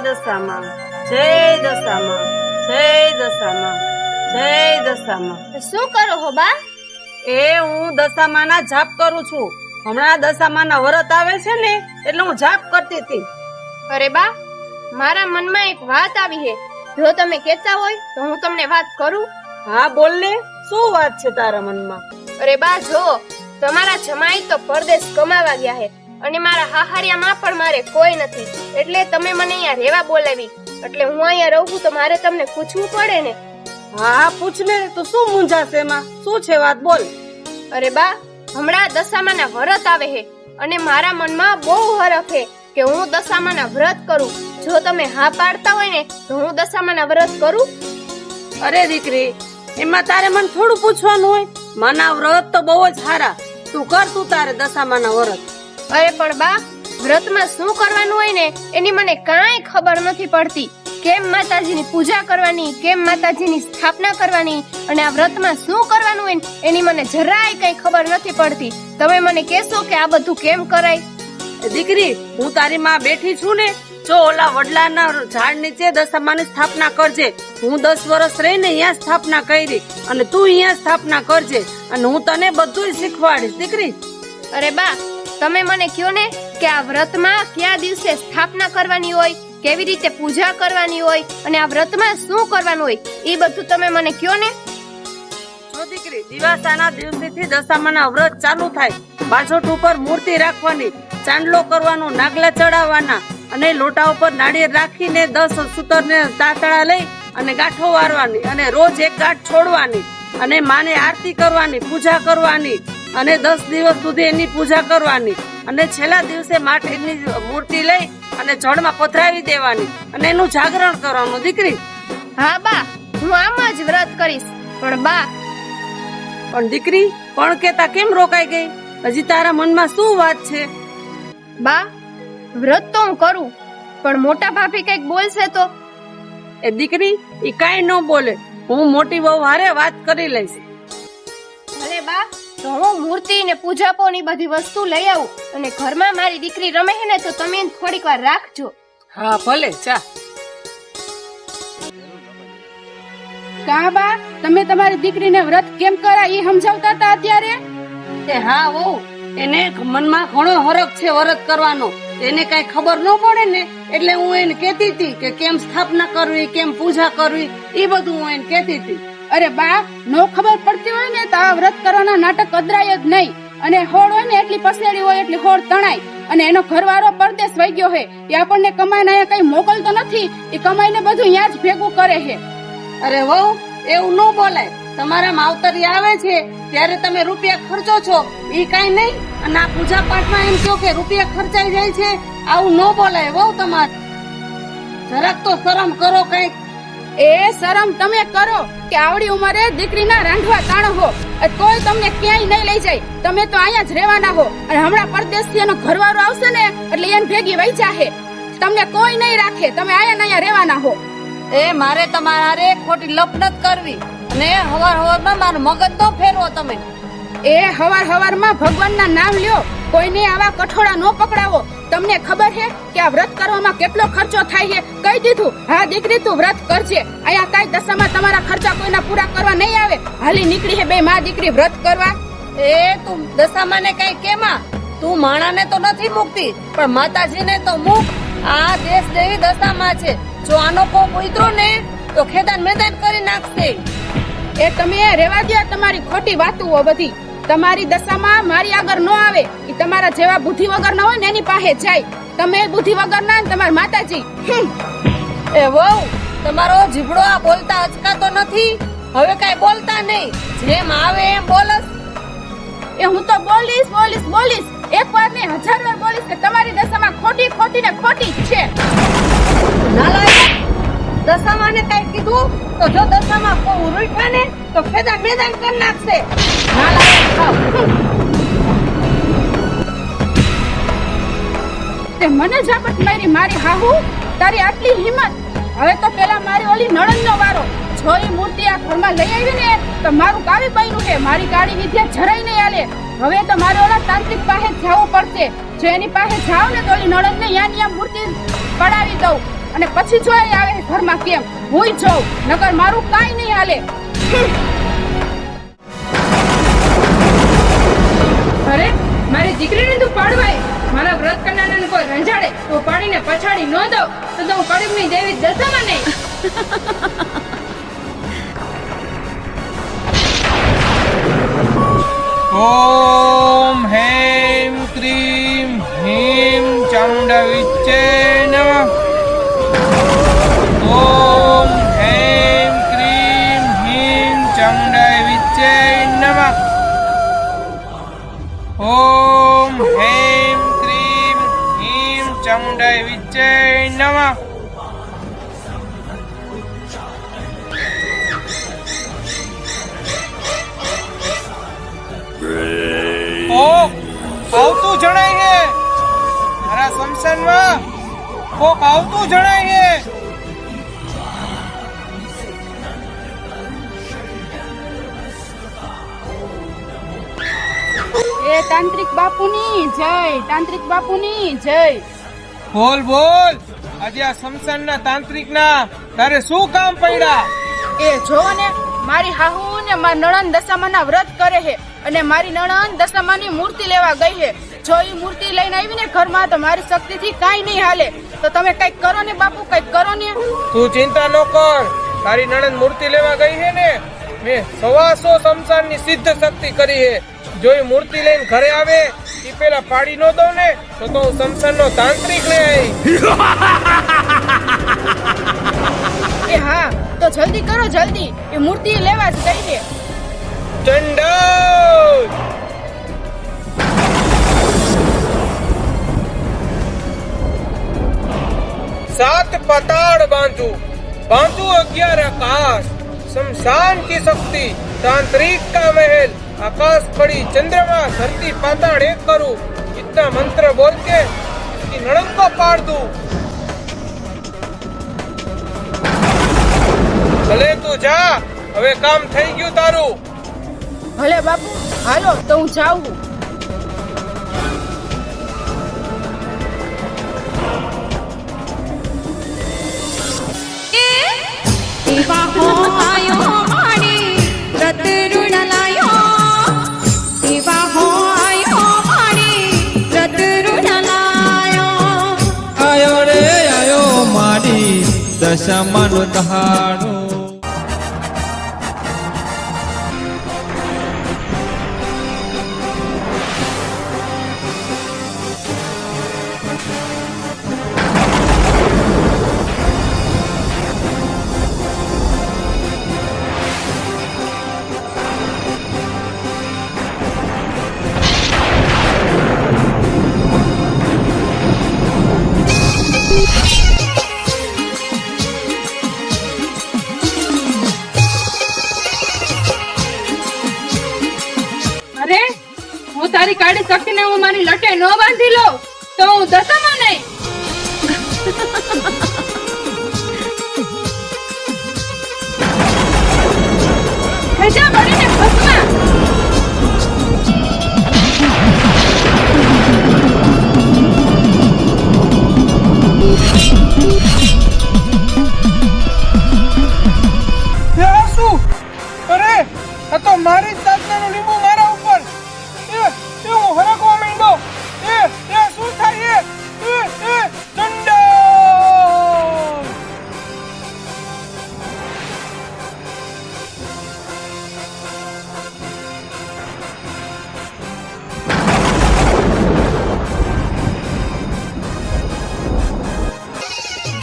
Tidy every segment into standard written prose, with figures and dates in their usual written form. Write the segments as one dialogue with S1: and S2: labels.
S1: દશામાં, જય દશામાં, જય દશામાં, જય દશામાં.
S2: શું કરો હો બા?
S1: હું દશામાના જાપ કરું છું. હમણાં દશામાના વ્રત આવે છે ને એટલે હું જાપ કરતી હતી.
S2: અરે બા, મારા મનમાં એક વાત આવી છે. જો તમે કહેતા હોય તો હું તમને વાત કરું.
S1: હા બોલ ને, શું વાત છે તારા મનમાં?
S2: અરે બા, જો તમારા જમાઈ તો પરદેશ કમાવા ગયા છે અને મારા હાહરિયામાં પણ મારે કોઈ નથી, એટલે તમે મને અહીંયા રહેવા બોલાવી. એટલે હું અહીંયા રહું છું તો મારે તમને પૂછવું પડે ને.
S1: હા પૂછ ને, તો શું મૂંઝાશે એમાં? શું છે વાત, બોલ.
S2: અરે બા, હમણાં દશામાના વ્રત આવે છે અને મારા મનમાં બહુ હરખ છે કે હું દશામાના વ્રત કરું. જો તમે હા પાડતા હોય ને તો હું દશામાના વ્રત કરું.
S1: અરે દીકરી, એમાં તારે મને થોડું પૂછવાનું હોય? માના વ્રત તો બહુ જ સારા, તું કર તું તારે દશામાના વ્રત.
S2: અરે પણ બા, વ્રતમાં શું કરવાનું હોય ને એની મને કાંઈ ખબર નથી પડતી. કેમ માતાજીની પૂજા કરવાની, કેમ માતાજીની સ્થાપના કરવાની અને આ વ્રતમાં શું કરવાનું હોય એની મને જરાય કઈ ખબર નથી પડતી. તમે મને કહેશો કે આ બધું કેમ કરાય?
S1: દીકરી, હું તારી માં બેઠી છું ને, જો ઓલા વડલાના ઝાડ નીચે દશામાની સ્થાપના કરજે. હું 10 વર્ષ રહીને અહીંયા સ્થાપના કરી અને તું અહીંયા સ્થાપના કરજે અને હું તને બધું શીખવાડીશ દીકરી.
S2: અરે બા, તમે મને કહો ને કે આ વ્રતમાં કયા દિવસે સ્થાપના કરવાની હોય, કેવી રીતે પૂજા કરવાની હોય અને આ વ્રતમાં શું કરવાનું હોય, એ બધું તમે મને કહો ને.
S1: જો દીકરી, દિવાસાના દિવસેથી દશામાના વ્રત ચાલુ થાય. બાજોટ ઉપર મૂર્તિ રાખવાની, ચાંદલો કરવાનો, નાગલા ચડાવવાના અને લોટા ઉપર નાળિયેર રાખીને 10 સૂતરને તાતણા લઈ અને ગાંઠો વારવાની અને રોજ એક ગાંઠ છોડવાની અને માને આરતી કરવાની, પૂજા કરવાની અને 10 દિવસ સુધી એની પૂજા કરવાની અને છેલ્લા દિવસે માટીની મૂર્તિ લઈ અને જળમાં પધરાવી દેવાની અને એનું જાગરણ કરવાનું દીકરી.
S2: હા બા, હું આમ જ વ્રત કરીશ. પણ બા,
S1: પણ દીકરી, પણ કેતા કેમ રોકાઈ ગઈ? હજી તારા મનમાં શું વાત છે?
S2: બા, વ્રત તો હું કરું, પણ મોટા ભાભી કઈક બોલશે તો?
S1: એ દીકરી, ઈ કાઈ ન બોલે. હું મોટી વહુ હારે વાત કરી લઈશ.
S2: ભલે બા, તો હું મૂર્તિ ને પૂજાપો ની બધી વસ્તુ લઈ આવું અને ઘરમાં મારી દીકરી રમે છે ને તો તમે એને થોડીક વાર રાખજો.
S1: હા ભલે, ચા.
S3: કા બા, તમે તમારી દીકરીને વ્રત કેમ કરાય એ સમજાવતા હતા અત્યારે?
S1: હા વહુ, એને મનમાં ઘણો હરખ છે વ્રત કરવાનો. એને કઈ ખબર ન પડે ને એટલે હું એને કહેતી હતી કે કેમ સ્થાપના કરવી, કેમ પૂજા કરવી, એ બધું હું એને કહેતી હતી.
S3: અરે બા, નો ખબર પડતી હોય ને તો આ વ્રત કરવાના નાટક અદરાય જ નહીં. અને હોળ હોય ને એટલી પસેડી હોય એટલી હોળ તણાય. અને એનો ઘરવાળો પરદેશ વહી ગયો છે, એ આપણને કમાઈને અહીંયા કઈ મોકલતો નથી, એ કમાઈને બધું અહીંયા જ ભેગું કરે છે.
S1: અરે વહુ, એવું ન બોલાય. તમારા માવતરી આવે છે ત્યારે તમે રૂપિયા ખર્ચો છો, એ કઈ નહીં. અને આ પૂજા પાઠમાં એમ કહો કે રૂપિયા ખર્ચાઈ જાય છે, આવું ન બોલાય વહુ. તમારે જરાક તો શરમ કરો કઈક.
S3: એ શરમ તમે કરો કે આવડી ઉંમરે દીકરીના રાંધવા તાણો હો, કોઈ તમને ક્યાંય નહીં લઈ જાય. તમે તો અહીંયા જ રહેવાના હો અને હમણાં પરદેશથી એનો ઘરવાળો આવશે ને એટલે એને ભેગી વહી જાહે. તમને કોઈ નહીં રાખે, તમે અહીંયા રહેવાના હો.
S1: એ મારે તમારે ખોટી લપ નથી કરવી અને હવાર હવારમાં મારું મગજ તો ફેરવો તમે.
S3: એ હવાર હવારમાં ભગવાનના નામ લ્યો, કોઈને આવા કઠોળા ન પકડાવો. તમને ખબર છે કે આ વ્રત કરવામાં કેટલો ખર્ચો થાય છે? કહી દીધું. હા દીકરી, તું વ્રત કરજે. અહીંયા કઈ દશામાં તમારા ખર્ચા કોઈના પૂરા કરવા નહીં આવે. હાલી નીકળી છે બે માં દીકરી વ્રત કરવા.
S1: એ તું દશામાને કઈ કેમાં? તું માણાને તો નથી મૂકતી પણ માતાજીને તો મૂક. આ દેશ દેવી દશામાં છે, જો આનો કોપ ઉતરો ને તો ખેદાન મેદાન કરી નાખશે.
S3: એ તમે રેવા દો તમારી ખોટી વાતો બધી. તમારી દશામાં મારી આગળ ન આવે. એ તમારા જેવા બુદ્ધિ વગર ના હોય ને એની પાસે જાય. તમે બુદ્ધિ વગર ના, તમારા માતાજી.
S1: એ વહુ, તમારો જીભડો આ બોલતા અચકાતો નથી. હવે કઈ બોલતા નહીં, જેમ આવે એમ બોલસ.
S3: એ હું તો બોલીશ. એક વાર ને 1000 વાર બોલીશ કે તમારી દશામાં ખોટી ને ખોટી જ છે.
S1: નાલાયક, દશામાને કઈ કીધું તો જો દશામાં કોઈ ઉલટા ને તો ખેદાન મેદાન કરી નાખશે.
S3: તે મને જાપત મારી હાહુ, તારી આટલી હિંમત? હવે તો પેલા મારી ઓલી નણંદનો વારો. જો એ મૂર્તિ આ ઘરમાં લઈ આવી ને તો મારું કાવી બન્યું છે. મારી કાળી વિદ્યા જરાય નહીં આલે. હવે તો મારે ઓલા તાંત્રિક પાસે જવું પડશે. જો એની પાસે જાવ ને તો ઓલી નણંદને યા મૂર્તિ પડાવી દઉં. અને પછી જોઈ આવે ઘરમાં કેમ હું જાઉં, નકર મારું કાઈ નહીં હાલે. અરે મારી દીકરીને તું પાડવાય, મારા વ્રત કરનારને કોઈ રંજાડે તો પાડીને પછાડી ન દઉં તો હું કડીની દેવી દશામાં નહીં.
S4: ઓમ હેમ ક્રીમ હીમ ચામુંડા વિચ્ચે નમઃ. ઓમ હેમ ક્રીમ હીમ ચામુંડા વિચ્ચે નમઃ. ઓમ હેમ ક્રીમ હીમ ચામુંડા વિચ્ચે નમઃ. આવતું જણાય છે મારા શમશાનમાં, કોક આવતું જણાય છે.
S3: એ તાંત્રિક બાપુની જય, તાંત્રિક બાપુની જય.
S4: બોલ બોલ, આજે આ શમશાનના તાંત્રિકના તારે શું કામ પડ્યા?
S3: એ જો ને મારી હાહુ ને મારી નણંદ દશામાના વ્રત કરે છે અને મારી નણંદ દશામાની મૂર્તિ લેવા ગઈ છે. જો ઈ મૂર્તિ લઈને આવી ને ઘરમાં તો મારી શક્તિથી કાઈ નહીં હાલે. તો તમે કઈક કરો ને બાપુ, કઈક કરો ને.
S4: તું ચિંતા ન કર, તારી નણંદ મૂર્તિ લેવા ગઈ છે ને, મેં 100 શમશાનની સિદ્ધ શક્તિ કરી છે. જો એ મૂર્તિ લઈને ઘરે આવે એ પેલા પાડી ન દઉં ને તો હું શમશાનનો તાંત્રિક ને
S3: એ હા તો જલ્દી કરો, જલ્દી. એ મૂર્તિ લેવા જ ગઈ છે.
S4: ચંડળ. सात पताड़ बांधू, बांधू 11 आकाश, शमशान की शक्ति, तांत्रिक का महल, आकाश पड़ी चंद्रमा, धरती पाताड़ एक करूं, इतना मंत्र बोल के इसकी नड़क को पाड़ दूं. भले तू जा, હવે કામ થઈ ગયું તારું.
S3: ભલે બાપુ, હાલો તો હું જાઉં.
S5: વિવાહો આયો મારી વ્રત ઋણ લાયો, વિવાહો આયો મારી વ્રત ઋણ લાયો.
S6: આયો રે આયો મારી દશામાનો દહાડો.
S3: અરે હું તારી કાળી શક્તિને હું મારી લટે ન બાંધી લઉં તો હું દશામાં નહીં. ખેંચા પડીને ભસ્મા.
S4: આ શું? અરે આ તો મારી જ સાધનાનું લીંબુ મારા ઉપર. એ હું હરકવા માંડ્યો. એ શું થાય? એ ચંડા.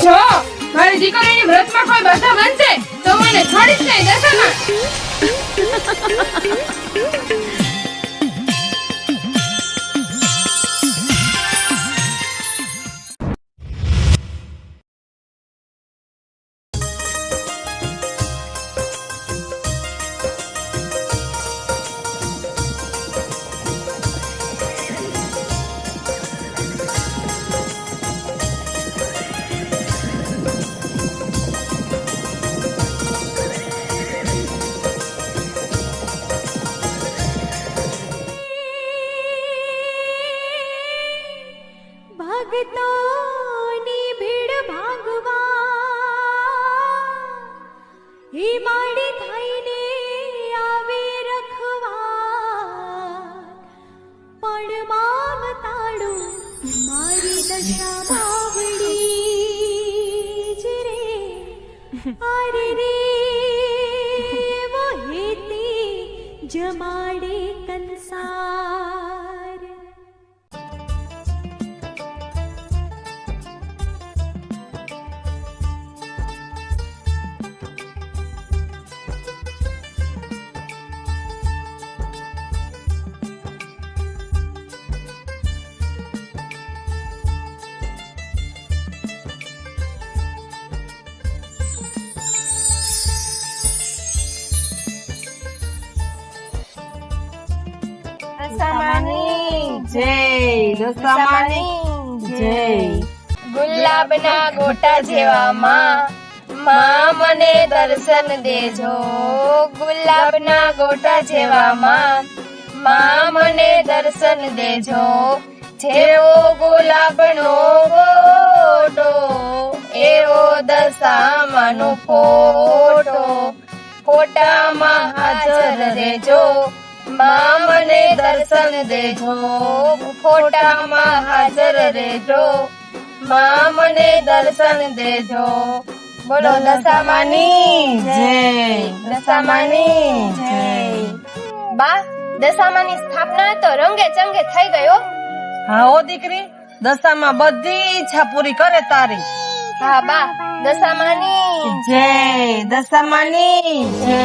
S3: જો મારી દીકરીની વ્રતમાં કોઈ બાધા બનશે તો મને છોડીશ નહીં દશામાં.
S5: अरे रे वो हेती जमाडे कंसार.
S2: ગુલાબના ગોટા જેવા માં મને દર્શન દેજો. ગુલાબના ગોટા જેવા માં મને દર્શન દેજો. જેવો ગુલાબનો ગોટો એવો દશામાનો ફોટો. ફોટામાં હાજર રહેજો માં મને દર્શન દેજો. ફોટામાં હાજર રહેજો માં મને દર્શન દેજો. બોલો દશામાની જય. દશામાની જય. બા, દશામાની સ્થાપના તો રંગે ચંગે થઈ ગયો.
S1: હા ઓ દીકરી, દશામાં બધી ઈચ્છા પૂરી કરે તારી.
S2: હા બા, દશામાની
S1: જય. દશામાની જય.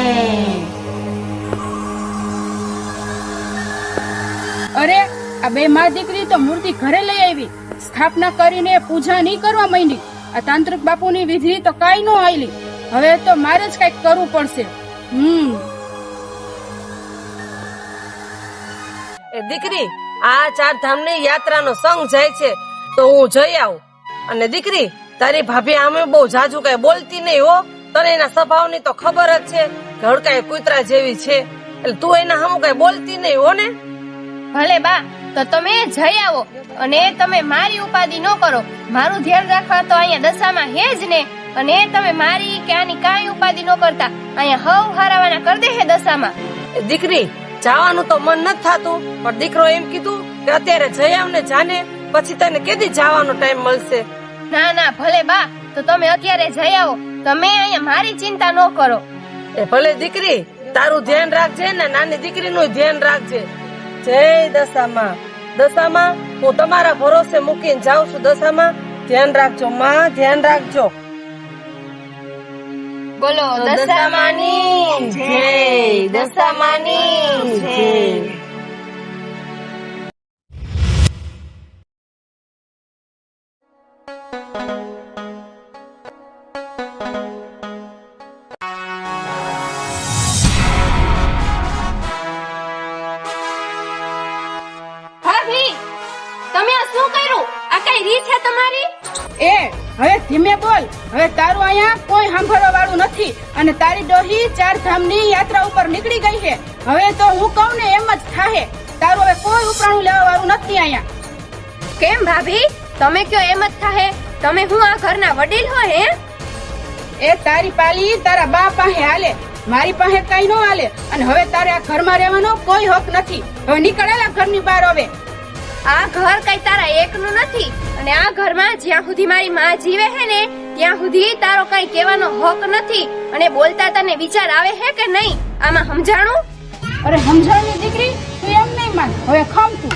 S3: અરે આ બે માં દીકરી તો મૂર્તિ ઘરે લઈ આવી. સ્થાપના કરીને પૂજા નહીં કરવા માંડી. આ તાંત્રિક બાપુની વિધિ તો કાઈ નો આયલી. હવે તો મારે જ કઈક કરવું પડશે.
S1: એ દીકરી, આ 4 ધામની યાત્રાનો સંઘ જાય છે તો હું જઈ આવું. અને દીકરી, તારી ભાભી આમે બહુ જાજુ કઈ બોલતી નહીં હો. તને એના સ્વભાવની તો ખબર જ છે કે હડકાય કૂતરા જેવી છે. એટલે તું એના સામું કઈ બોલતી નહીં હો ને.
S2: ભલે બા, તો તમે જઈ આવો અને તમે મારી ઉપાધિ ન કરો. મારું ધ્યાન રાખવા તો અહીંયા દશામાં હે જ ને. અને તમે મારી કે આની કાંઈ ઉપાધિ ન કરતા અહીંયા હવ હારાવાના કરી દે હે દશામાં.
S1: દીકરી, જવાનું તો મન નથી થાતું, પણ દીકરો એમ કીધું કે અત્યારે જઈ આવ ને જાને, પછી તને કેદી જવાનો ટાઈમ મળશે.
S2: ના ના ભલે બા, તો તમે અત્યારે જઈ આવો. તમે અહીંયા મારી ચિંતા ન કરો.
S1: એ ભલે દીકરી, તારું ધ્યાન રાખજે ને નાની દીકરીનું ધ્યાન રાખજે. જય દશામાં. દશામાં, હું તમારા ભરોસે મૂકીને જાઉં છું. દશામાં, ધ્યાન રાખજો માં, ધ્યાન રાખજો.
S2: બોલો દશામાની જય. દશામાની જય. તમે આ શું કર્યું? આ કઈ રીત છે તમારી?
S3: એ હવે ધીમે બોલ. હવે તારું અહીંયા કોઈ સાંભળવા વાળું નથી. અને તારી ડોહી 4 ધામની યાત્રા ઉપર નીકળી ગઈ છે. હવે તો હું કહું ને એમ જ થાહે. તારું હવે કોઈ ઉપરાણું લેવા વાળું નથી અહીંયા.
S2: કેમ ભાભી, તમે કયો એમ જ થાહે? તમે હું આ ઘરના વડીલ હો હે?
S3: એ તારી પાલી તારા બા પાસે હાલે, મારી પાસે કઈ નો હાલે. અને હવે તારે આ ઘરમાં રહેવાનો કોઈ હક નથી. હવે નીકળેલા ઘરની બહાર. હવે
S2: આ ઘર કઈ તારા એકનું નથી. અને આ ઘરમાં જ્યાં સુધી મારી માં જીવે હે ને ત્યાં સુધી તારો કઈ કહેવાનો હક નથી. અને બોલતા તને વિચાર આવે હે કે નહીં? આમાં સમજાણું?
S3: અરે સમજાવની દીકરી, તું એમ નહીં માન. હવે ખમ તું.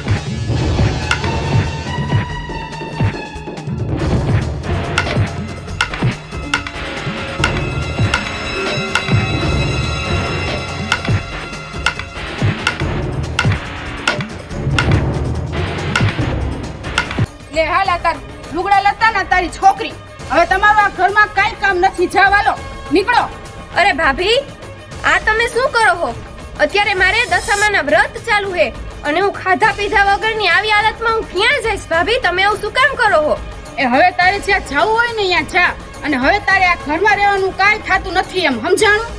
S3: લે હાલ આ તાર લુગડા લતા ના તારી છોકરી. હવે તમારું આ ઘરમાં કઈ કામ નથી. જાવાલો, નીકળો.
S2: અરે ભાભી, આ તમે શું કરો છો? અત્યારે મારે દશામાના વ્રત ચાલુ હે અને હું ખાધા પીધા વગરની આવી હાલતમાં હું ક્યાં જઈશ? ભાભી, તમે આવું શું કામ કરો છો?
S3: એ હવે તારે જ્યાં જવું હોય ને ત્યાં જા. અને હવે તારે આ ઘરમાં રહેવાનું કાઈ થાતું નથી. એમ સમજાણું?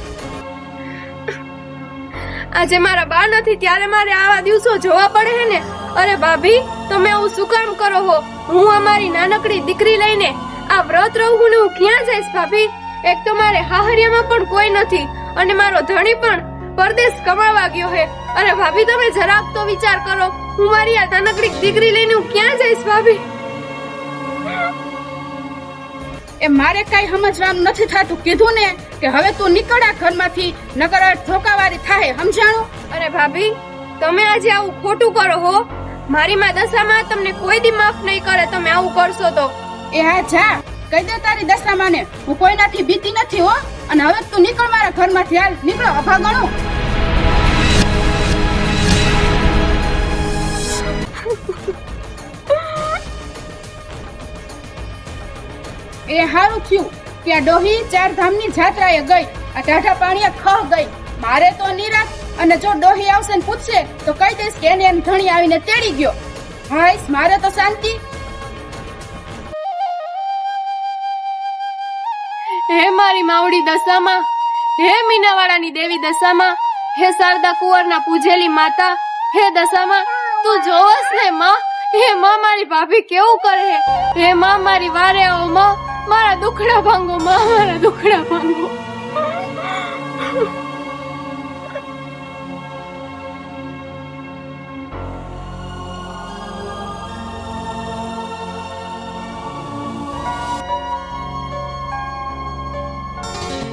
S2: આજે મારા બા નથી ત્યારે મારે આવા દિવસો જોવા પડે હે ને. અરે ભાભી, તમે આવું શું કામ કરો છો? હું અમારી નાનકડી દીકરી લઈને આ વ્રત રહું ને હું ક્યાં જઈશ ભાભી? એક તો મારે હાહરિયામાં પણ કોઈ નથી અને મારો ધણી પણ પરદેશ કમાવા ગયો હે. અરે ભાભી, તમે જરાક તો વિચાર કરો. હું મારી આ નાનકડી દીકરી લઈને હું ક્યાં જઈશ ભાભી?
S3: એ મારે કાંઈ સમજવાનું નથી થતું. કીધું ને કે હવે તું નીકળ આ ઘરમાંથી, નકર ધોકાવાળી થાય. સમજાણું?
S2: અરે ભાભી, તમે આજે આવું ખોટું કરો હો. મારી માં દશામાં તમને કોઈ દી માફ નહીં કરે તમે આવું કરશો તો.
S3: એ હા જા, કહી દે તારી દશામાને હું કોઈનાથી બીતી નથી હો. અને હવે તું નીકળ મારા ઘરમાંથી. હાલ નીકળો અભાગણું. એ હારું થયું કે આ ડોહી 4 ધામની જાત્રાએ ગઈ, આ ટાઢા પાણીએ ખહ ગઈ. મારે તો નિરાશ. અને જો ડોહી આવશે ને પૂછશે તો કહી દઈશ કે એને એમ ધણી આવીને તેડી ગયો. હાઈસ, મારે તો શાંતિ.
S2: હે મારી માવડી દશામાં, હે મીનાવાડાની દેવી દશામાં, હે શારદા કુંવરના પૂજેલી માતા, હે દશામાં તું જોવસ ને માં. હે માં, મારી ભાભી કેવું કરે. હે માં, મારી વારે આવો માં. મારા દુખડા ભાંગો માં, મારા દુખડા ભાંગો.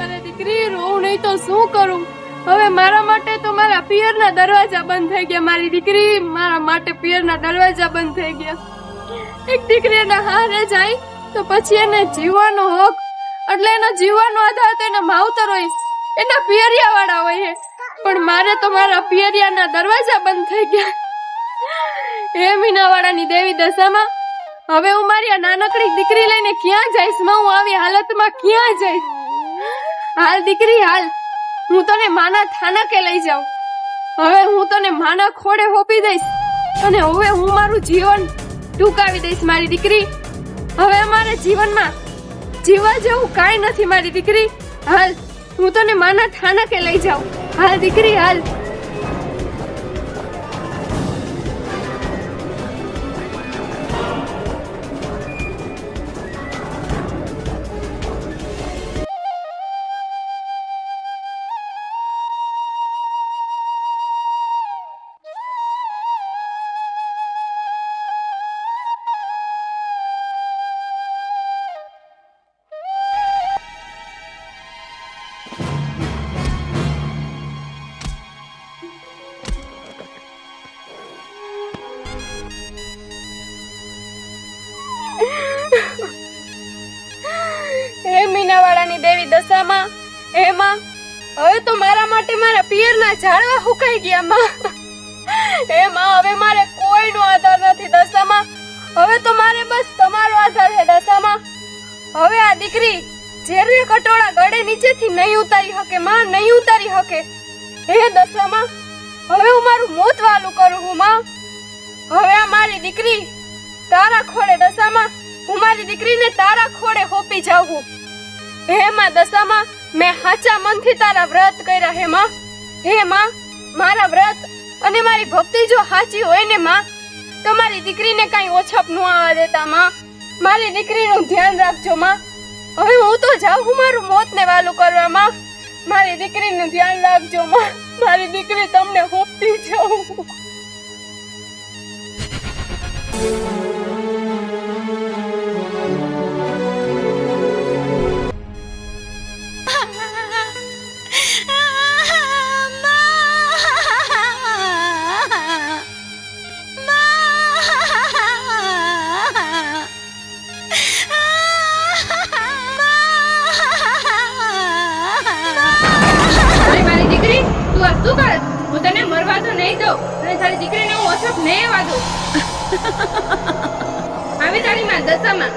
S2: અરે દીકરી, રોઉં નહીં તો શું કરું. હવે મારા માટે તો મારા પિયરના દરવાજા બંધ થઈ ગયા. મારી દીકરી, મારા માટે પિયરના દરવાજા બંધ થઈ ગયા. એક દીકરી એના હારે જાય તો પછી એને જીવવાનો હક, એટલે એનો જીવવાનો આધાર તો એના માવતર હોય, એના પિયરિયા વાળા હોય. પણ મારે તો મારા પિયરિયાના દરવાજા બંધ થઈ ગયા. હે મીનાવાડાની દેવી દશામાં, હવે હું મારી આ નાનકડી દીકરી લઈને ક્યાં જઈશ માં? હું આવી હાલતમાં ક્યાં જઈશ? હાલ દીકરી હાલ, હું તને માના થાનકે લઈ જાઉં. હવે હું તને માના ખોડે હોપી દઈશ અને હવે હું મારું જીવન ટૂંકાવી દઈશ. મારી દીકરી, હવે અમારા જીવનમાં જીવવા જેવું કાંઈ નથી. મારી દીકરી હાલ, હું તને માના થાનકે લઈ જાઉં. હાલ દીકરી હાલ. હે મીનાવાડાની દેવી દશામાં, હે માં, હવે તો મારા માટે મારા પિયરના ઝાડવા હુકાઈ ગયા માં. હે માં, હવે મારે કોઈનો આધાર નથી દશામાં. હવે તો મારે બસ તમારો આધાર છે દશામાં. હવે આ દીકરી ઝેરને કટોળા ગળે નીચેથી નહીં ઉતારી શકે માં, નહીં ઉતારી શકે. હે દશામાં, હવે હું મારું મોત વાલું કરું હું માં. હવે આ મારી દીકરી તારા ખોળે દશામાં, હું મારી દીકરીને તારા ખોળે હોપી જાઉં. હે માં દશામાં, મેં હાચા મનથી તારા વ્રત કર્યા. હે માં, હે માં, મારા વ્રત અને મારી ભક્તિ જો સાચી હોય ને માં, તો મારી દીકરીને કઈ ઓછપ ન આવવા દેતા માં. મારી દીકરીનું ધ્યાન રાખજો માં. હવે હું તો જાઉં હું મારું મોત ને વાલું કરવા માં. મારી દીકરીનું ધ્યાન રાખજો માં. મારી દીકરી તમને હોપી જાઉં. મારી દીકરી, તું આ શું કરે? હું તને મરવા તો નહીં દઉં અને તારી દીકરીને હું ઓછપ નહીં આવવા દઉં. આવી તારી માં દશામાં.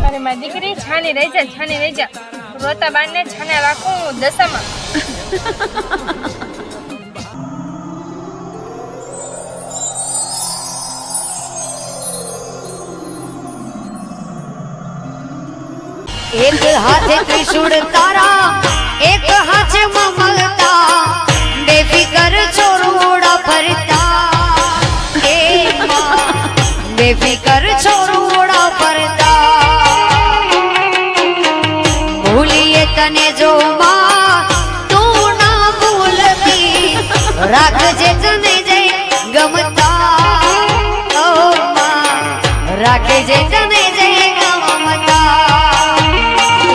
S2: અરે મારી દીકરી, છાની રહી જા, છાની રહી જા. રોતા બાને છાને રાખું દશામાં.
S7: એક હાથે ત્રિશૂળ તારા એક હાથે મમલતા બેફિકર છોરુડા ફરતા એ માં બેફિકર છોરુડા ફરતા ભૂલીએ તને જો માં તું ના ભૂલતી રાખજે તને જય ગમતા ઓ માં રાખજે તને જય ગમતા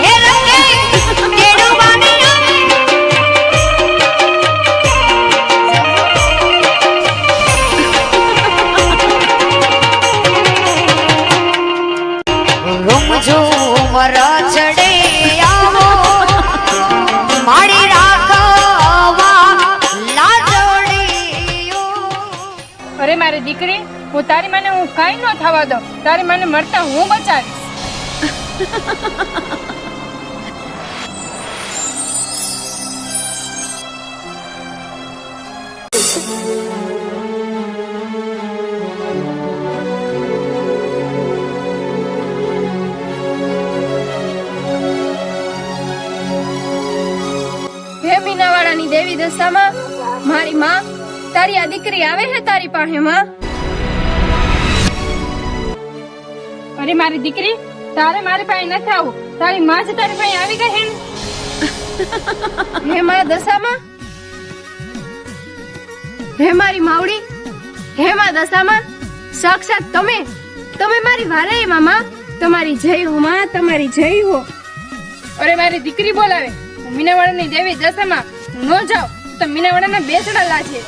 S7: હે રંગે કેડો બાની રૂમ ઝુમર ચડે આવો મારી રાખવા લાજડીઓ.
S3: અરે મારી દીકરી, હું તારી માને હું કાઈ ન થવા દઉં. તારી માને મરતા હું બચાવીશ. હે મીનાવાળાની દેવી દશામાં મારી માં, તારી આ દીકરી આવે છે તારી પાસે માં. અરે મારી દીકરી, તારે મારી પાસે નથી આવું. તારી માં જ તારી પાસે આવી ગઈ હે ને. હે માં દશામાં, હે મારી માવડી, હે માં દશામાં, સાક્ષાત તમે મારી વારે મામા. તમારી જય હો માં, તમારી જય હો. અરે મારી દીકરી બોલાવે. હું મીનાવાળાની દેવી દશામાં ન જાઉં તો મીનાવાળાના બેસડા લાજે.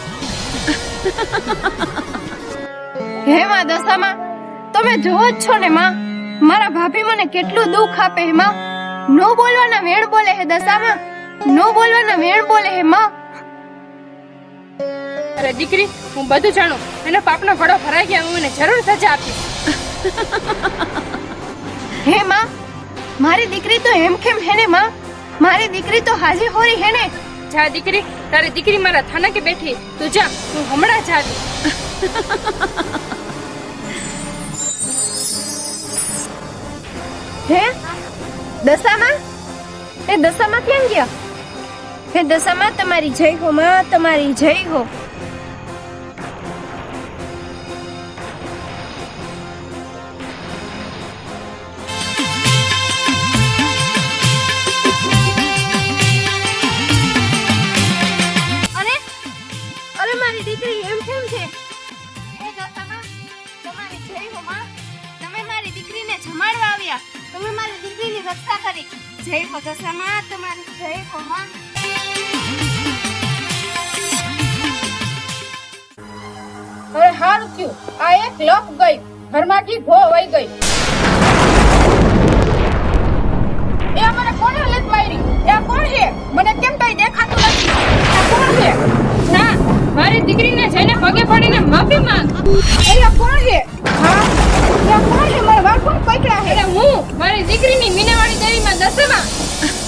S3: હે માં દશામાં, તમે જોવો જ છો ને માં, મારા ભાભી મને કેટલું દુઃખ આપે હે માં. નો બોલવાના વેણ બોલે હે દશામાં, નો બોલવાના વેણ બોલે હે માં. અરે દીકરી, હું બધું જાણું. એનો પાપનો ઘડો ભરાઈ ગયા, હું એને જરૂર સજા આપીશ. હે માં, મારી દીકરી તો હેમખેમ હે ને માં. મારી દીકરી તો હાજી હોરી હે ને. જા દીકરી, તારી દીકરી મારા થાનકે બેઠી. તું જા, હું હમણાં જ આવી. હે દશામાં, એ દશામાં ક્યાં ગયા? હે દશામાં, તમારી જય હો માં, તમારી જય હો. અરે મારી દીકરી એમ કેમ છે? હે દશામાં, તમારી જય હો માં. તમે મારી દીકરીને જમાડવા આવ્યા. તમે મારી દીકરીની રક્ષા કરી. જય હો દશામાં, તમારી જય હો માં. હવે હારું થયું, આ એક લપ ગઈ, ઘરમાંથી ભો વઈ ગઈ. એ મને કોને લત મારી? એ કોણ છે? મને કેમ કઈ દેખાતું નથી. આ કોણ છે? ના, મારી દીકરીને જઈને પગે પડીને માફી માંગ. એ કોણ છે? હા, એ કોણ છે? મારા વાળ કોણ પકડ્યા છે? હું મારી દીકરીની મીનાવાળી દેવીમાં દશામાં.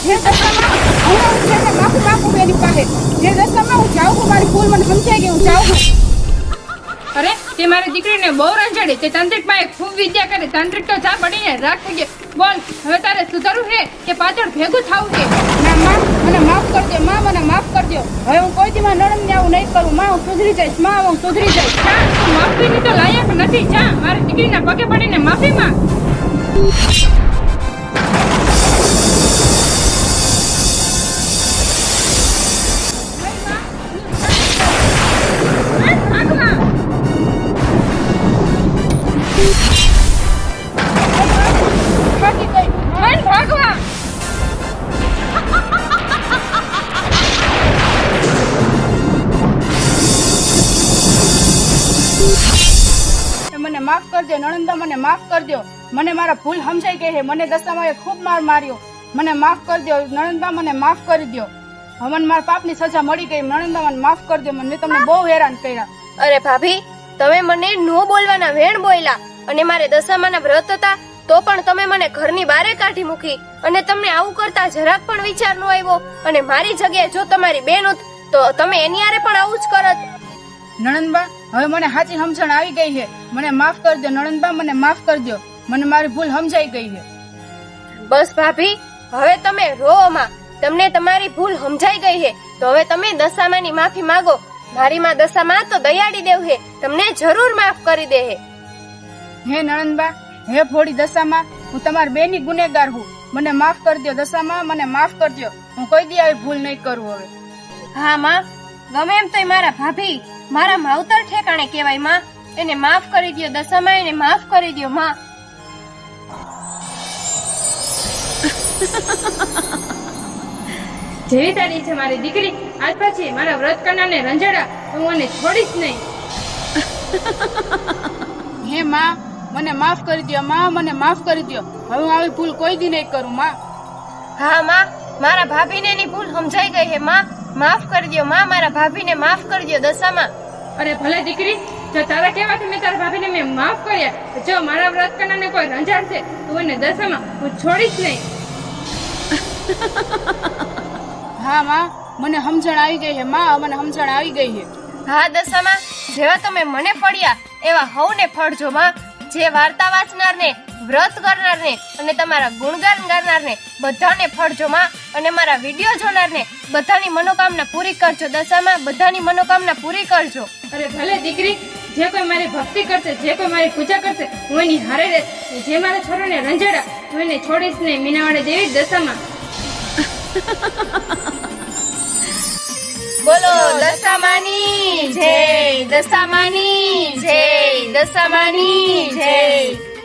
S3: જે દશામાં હું છે ને માફી માંગુ એની પાસે. જે દશામાં હું જાઉં છું, મારી ભૂલ મને સમજાઈ ગઈ, હું જાઉં છું. અરે તે મારી દીકરીને બહુ રંજાડી. તે તાંત્રિક પાસે ખૂબ વિદ્યા કરી. તાંત્રિક તો ચા પડીને રાખ થઈ ગયો. બોલ, હવે તારે સુધારવું છે કે પાછળ ભેગું થવું છે? ના માં, મને માફ કરજો માં, મને માફ કરજો. હવે હું કોઈ દી માં નણંદને આવું નહીં કરું માં. હું સુધરી જઈશ માં, હું સુધરી જઈશ. જા, તું માફીની તો લાયક નથી. જા, મારી દીકરીના પગે પડીને માફી માંગ. મને માફ કરજો નણંદા, મને માફ કરજો. મને મારા ભૂલ સમજાઈ ગઈ છે. મને દશામાએ ખૂબ માર માર્યો. મને માફ કરજો નણંદા, મને માફ કરી દો. હવે મને મારા પાપની સજા મળી ગઈ. નણંદા, મને માફ કરજો. મને તમને બહુ હેરાન કર્યા.
S2: અરે ભાભી, તમે મને નો બોલવાના વેણ બોલ્યા અને મારે દશામાના વ્રત હતા તો પણ તમે મને ઘરની બહાર કાઢી મૂકી અને તમને આવું કરતા જરાક પણ વિચાર ન આવ્યો. અને મારી જગ્યાએ જો તમારી બેન હોત તો તમે એની હારે પણ આવું જ કરત.
S3: નણંદબા, હવે મને સાચી સમજણ આવી ગઈ છે. મને માફ કરજો નણંદબા, મને માફ કરજો. મને મારી ભૂલ સમજાઈ ગઈ છે.
S2: બસ ભાભી, હવે તમે રો માં. તમને તમારી ભૂલ સમજાઈ ગઈ છે, તો હવે તમે દશામાની માફી માંગો. મારી માં દશામાં તો દયાળી દેવ છે, તમને જરૂર માફ કરી દે છે.
S3: હે નણંદબા, હે ભોળી દશામાં, હું તમારી બેની ગુનેગાર હું. મને માફ કરી દો દશામાં, મને માફ કરજો. હું કોઈ દી આવી ભૂલ નહીં કરું હવે.
S2: હા માં, ગમે એમ તોય મારા ભાભી મારા માવતર ઠેકાણે કહેવાય માં. એને માફ કરી દો દશામાં, એને માફ કરી દો માં.
S8: જેવી તારી છે મારી દીકરી, આજ પછી મારા વ્રત કરનારને રંજડા હું મને છોડીશ નહીં.
S3: હે માં, મને માફ કરી દો માં, મને માફ કરી દો. હવે હું આવી ભૂલ કોઈ દી નહીં કરું માં.
S2: હા માં, મારા ભાભીને એની ભૂલ સમજાઈ ગઈ છે માં. માફ કરી દો માં, મારા ભાભીને માફ કરી દો દશામાં.
S8: અરે ભલે દીકરી, જો તારા કહેવાથી મેં તારા ભાભીને મેં માફ કર્યા, જો મારા વ્રત કરનારને કોઈ રંજાડશે તો એને દશામાં હું છોડીશ નહીં.
S3: હા માં, મને સમજણ આવી ગઈ છે માં, મને સમજણ આવી ગઈ છે.
S2: હા દશામાં, જેવા તમે મને ફળ્યા એવા હવને ફળજો માં. જે વાર્તા વાંચનારને, વ્રત કરનારને અને તમારા ગુણગાન ગાનારને બધાને ફળજો માં. અને મારા વિડીયો જોનારને બધાની મનોકામના પૂરી કરજો દશામાં, બધાની મનોકામના પૂરી કરજો.
S8: અરે ભલે દીકરી, જે કોઈ મારી ભક્તિ કરશે, જે કોઈ મારી પૂજા કરશે, હું એની હારે રહીશ. જે મારા છોરાને રંજાડા હું એને છોડીશ નહીં. મીનાવાળી દેવી દશામાં.
S2: બોલો દશામાની જય, દશામાની જય, દશામાની જય.